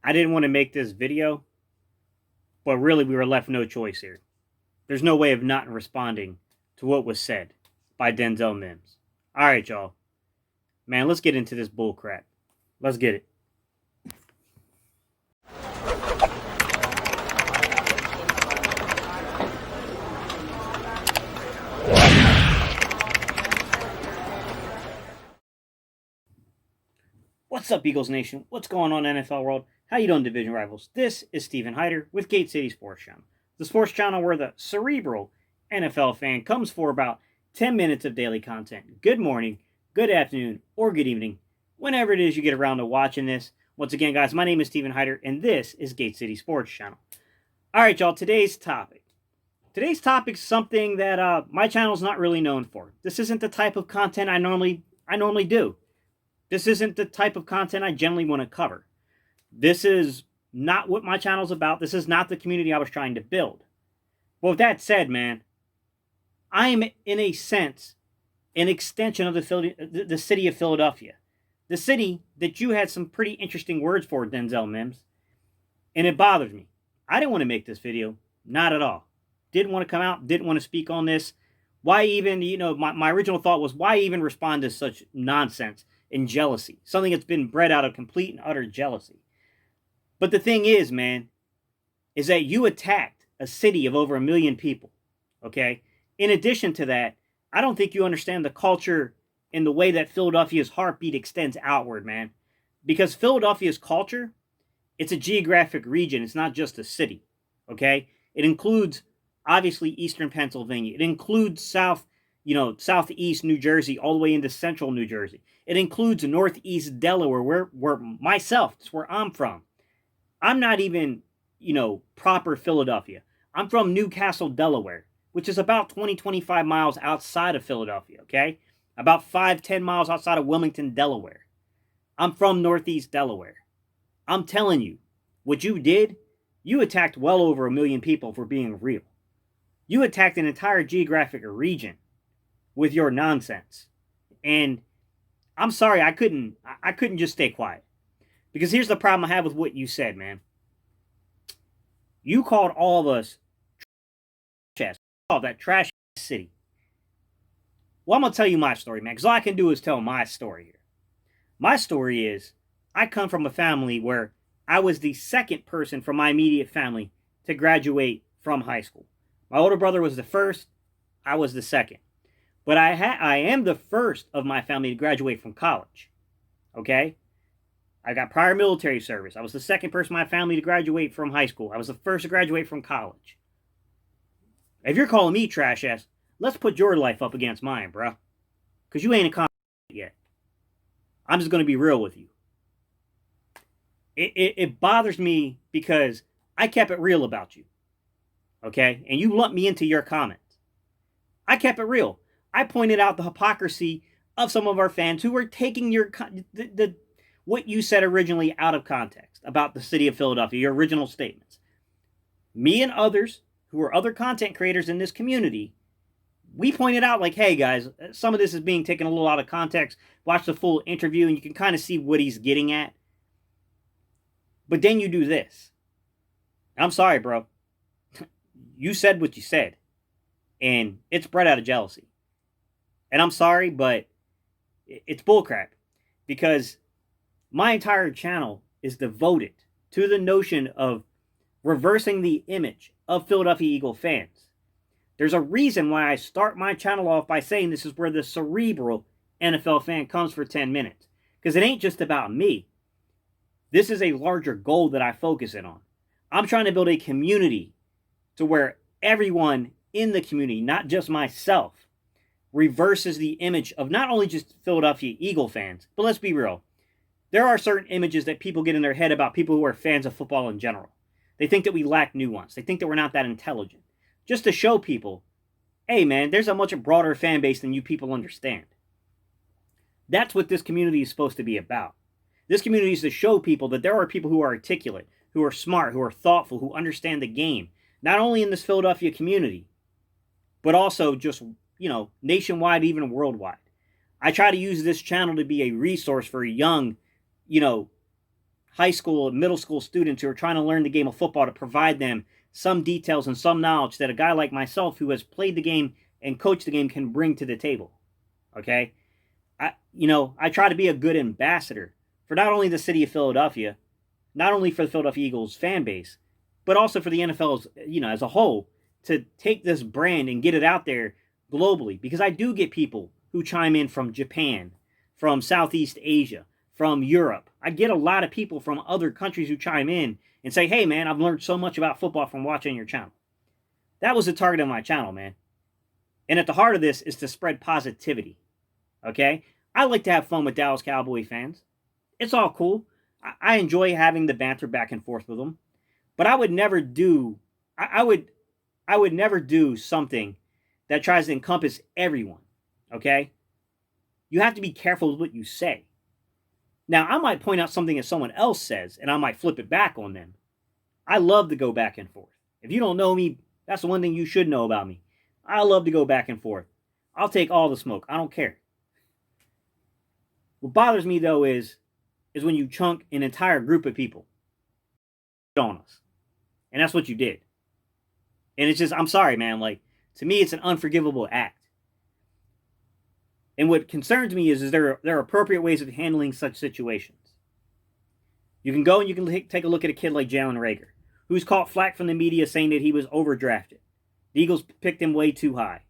I didn't want to make this video, but really we were left no choice here. There's no way of not responding to what was said by Denzel Mims. All right, y'all. Man, let's get into this bull crap. Let's get it. What's up, Eagles Nation? What's going on, NFL world? How you doing, division rivals? This is Steven Hyder with Gate City Sports Channel, the sports channel where the cerebral NFL fan comes for about 10 minutes of daily content. Good morning, good afternoon, or good evening, whenever it is you get around to watching this. Once again, guys, my name is Steven Hyder, and this is Gate City Sports Channel. All right, y'all, today's topic. Today's topic is something that my channel is not really known for. This isn't the type of content I normally do. This isn't the type of content I generally want to cover. This is not what my channel's about. This is not the community I was trying to build. But with that said, man, I am, in a sense, an extension of the city of Philadelphia. The city that you had some pretty interesting words for, Denzel Mims. And it bothers me. I didn't want to make this video. Not at all. Didn't want to come out. Didn't want to speak on this. Why even, my original thought was, why even respond to such nonsense and jealousy? Something that's been bred out of complete and utter jealousy. But the thing is, man, is that you attacked a city of over 1 million people, okay? In addition to that, I don't think you understand the culture and the way that Philadelphia's heartbeat extends outward, man. Because Philadelphia's culture, it's a geographic region. It's not just a city, okay? It includes, obviously, eastern Pennsylvania. It includes southeast New Jersey all the way into central New Jersey. It includes northeast Delaware, where myself, that's where I'm from. I'm not even, proper Philadelphia. I'm from Newcastle, Delaware, which is about 25 miles outside of Philadelphia, okay? About 10 miles outside of Wilmington, Delaware. I'm from northeast Delaware. I'm telling you, what you did, you attacked well over 1 million people for being real. You attacked an entire geographic region with your nonsense. And I'm sorry, I couldn't just stay quiet. Because here's the problem I have with what you said, man. You called all of us trash. You called that trash city. Well, I'm going to tell you my story, man, because all I can do is tell my story here. My story is, I come from a family where I was the second person from my immediate family to graduate from high school. My older brother was the first, I was the second. But I am the first of my family to graduate from college, okay? I got prior military service. I was the second person in my family to graduate from high school. I was the first to graduate from college. If you're calling me trash ass, let's put your life up against mine, bro. Because you ain't accomplished it yet. I'm just going to be real with you. It bothers me because I kept it real about you. Okay? And you lumped me into your comments. I kept it real. I pointed out the hypocrisy of some of our fans who were taking what you said originally out of context about the city of Philadelphia, your original statements. Me and others who are other content creators in this community, we pointed out, like, hey, guys, some of this is being taken a little out of context. Watch the full interview, and you can kind of see what he's getting at. But then you do this. I'm sorry, bro. You said what you said, and it's bred out of jealousy. And I'm sorry, but it's bullcrap, because my entire channel is devoted to the notion of reversing the image of Philadelphia Eagle fans. There's a reason why I start my channel off by saying this is where the cerebral NFL fan comes for 10 minutes. Because it ain't just about me. This is a larger goal that I focus in on. I'm trying to build a community to where everyone in the community, not just myself, reverses the image of not only just Philadelphia Eagle fans, but let's be real. There are certain images that people get in their head about people who are fans of football in general. They think that we lack nuance. They think that we're not that intelligent. Just to show people, hey, man, there's a much broader fan base than you people understand. That's what this community is supposed to be about. This community is to show people that there are people who are articulate, who are smart, who are thoughtful, who understand the game. Not only in this Philadelphia community, but also just, nationwide, even worldwide. I try to use this channel to be a resource for young, high school and middle school students who are trying to learn the game of football to provide them some details and some knowledge that a guy like myself who has played the game and coached the game can bring to the table. Okay? I try to be a good ambassador for not only the city of Philadelphia, not only for the Philadelphia Eagles fan base, but also for the NFL as a whole, to take this brand and get it out there globally. Because I do get people who chime in from Japan, from Southeast Asia, from Europe. I get a lot of people from other countries who chime in and say, hey, man, I've learned so much about football from watching your channel. That was the target of my channel, man. And at the heart of this is to spread positivity. Okay? I like to have fun with Dallas Cowboy fans. It's all cool. I enjoy having the banter back and forth with them. But I would never do I would never do something that tries to encompass everyone. Okay? You have to be careful with what you say. Now, I might point out something that someone else says, and I might flip it back on them. I love to go back and forth. If you don't know me, that's the one thing you should know about me. I love to go back and forth. I'll take all the smoke. I don't care. What bothers me, though, is when you chunk an entire group of people on us. And that's what you did. And it's just, I'm sorry, man. Like, to me, it's an unforgivable act. And what concerns me is there are appropriate ways of handling such situations. You can go and you can take a look at a kid like Jalen Reagor, who's caught flack from the media saying that he was overdrafted. The Eagles picked him way too high.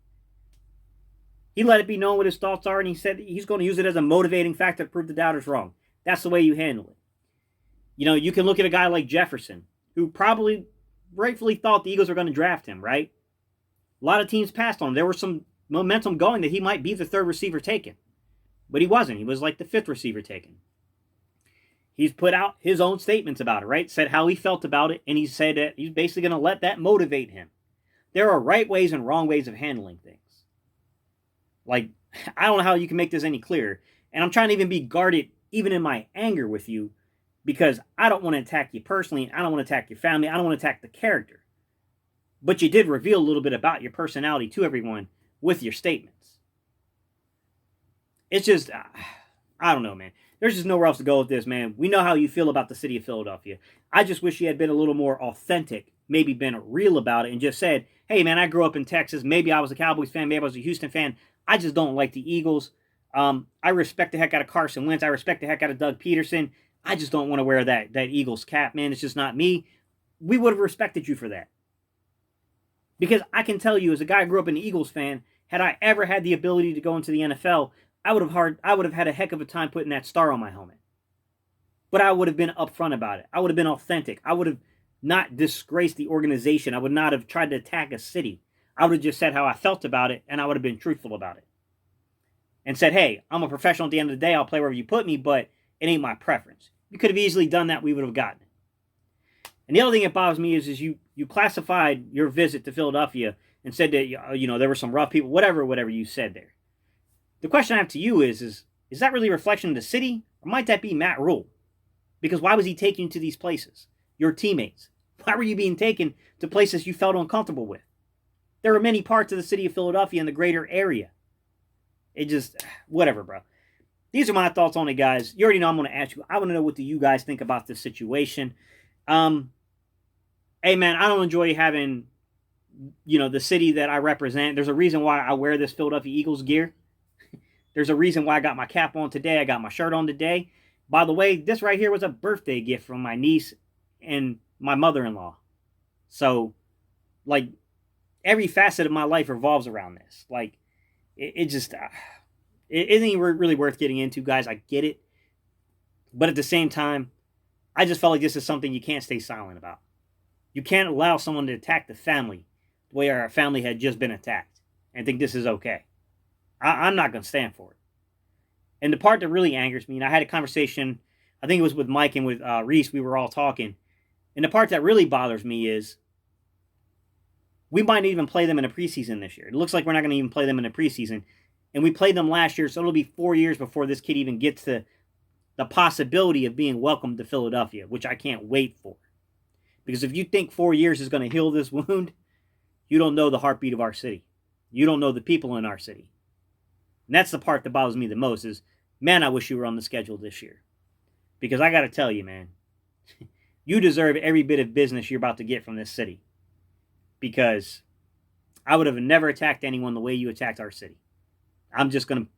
He let it be known what his thoughts are, and he said he's going to use it as a motivating factor to prove the doubters wrong. That's the way you handle it. You can look at a guy like Jefferson, who probably rightfully thought the Eagles were going to draft him, right? A lot of teams passed on him. There was some momentum going that he might be the third receiver taken. But he wasn't. He was like the fifth receiver taken. He's put out his own statements about it, right? Said how he felt about it, and he said that he's basically going to let that motivate him. There are right ways and wrong ways of handling things. Like, I don't know how you can make this any clearer. And I'm trying to even be guarded, even in my anger with you, because I don't want to attack you personally. I don't want to attack your family. I don't want to attack the character. But you did reveal a little bit about your personality to everyone with your statements. It's just, I don't know, man. There's just nowhere else to go with this, man. We know how you feel about the city of Philadelphia. I just wish you had been a little more authentic, maybe been real about it, and just said, hey, man, I grew up in Texas. Maybe I was a Cowboys fan. Maybe I was a Houston fan. I just don't like the Eagles. I respect the heck out of Carson Wentz. I respect the heck out of Doug Peterson. I just don't want to wear that Eagles cap, man. It's just not me. We would have respected you for that. Because I can tell you, as a guy who grew up an Eagles fan, had I ever had the ability to go into the NFL, I would have had a heck of a time putting that star on my helmet. But I would have been upfront about it. I would have been authentic. I would have not disgraced the organization. I would not have tried to attack a city. I would have just said how I felt about it, and I would have been truthful about it. And said, hey, I'm a professional at the end of the day. I'll play wherever you put me, but it ain't my preference. You could have easily done that. We would have gotten it. And the other thing that bothers me is you classified your visit to Philadelphia and said that there were some rough people, whatever you said there. The question I have to you is that really a reflection of the city, or might that be Matt Rule? Because why was he taking you to these places? Your teammates. Why were you being taken to places you felt uncomfortable with? There are many parts of the city of Philadelphia in the greater area. It just, whatever, bro. These are my thoughts on it, guys. You already know I'm going to ask you. I want to know what do you guys think about this situation. Hey, man, I don't enjoy having, the city that I represent. There's a reason why I wear this Philadelphia Eagles gear. There's a reason why I got my cap on today. I got my shirt on today. By the way, this right here was a birthday gift from my niece and my mother-in-law. So, like, every facet of my life revolves around this. Like, it just, it isn't really worth getting into, guys. I get it. But at the same time, I just felt like this is something you can't stay silent about. You can't allow someone to attack the family the way our family had just been attacked and think this is okay. I'm not going to stand for it. And the part that really angers me, and I had a conversation, I think it was with Mike and with Reese, we were all talking. And the part that really bothers me is we might even play them in a preseason this year. It looks like we're not going to even play them in a preseason. And we played them last year, so it'll be 4 years before this kid even gets to the possibility of being welcomed to Philadelphia, which I can't wait for. Because if you think 4 years is going to heal this wound, you don't know the heartbeat of our city. You don't know the people in our city. And that's the part that bothers me the most is, man, I wish you were on the schedule this year. Because I got to tell you, man, You deserve every bit of business you're about to get from this city. Because I would have never attacked anyone the way you attacked our city. I'm just going to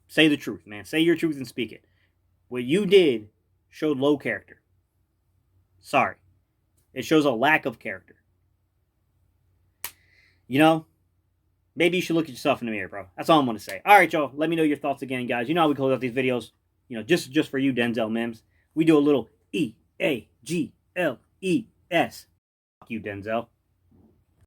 say the truth, man. Say your truth and speak it. What you did showed low character. Sorry. It shows a lack of character. You know, maybe you should look at yourself in the mirror, bro. That's all I'm going to say. All right, y'all. Let me know your thoughts again, guys. You know how we close out these videos. You know, just for you, Denzel Mims. We do a little E-A-G-L-E-S. Fuck you, Denzel.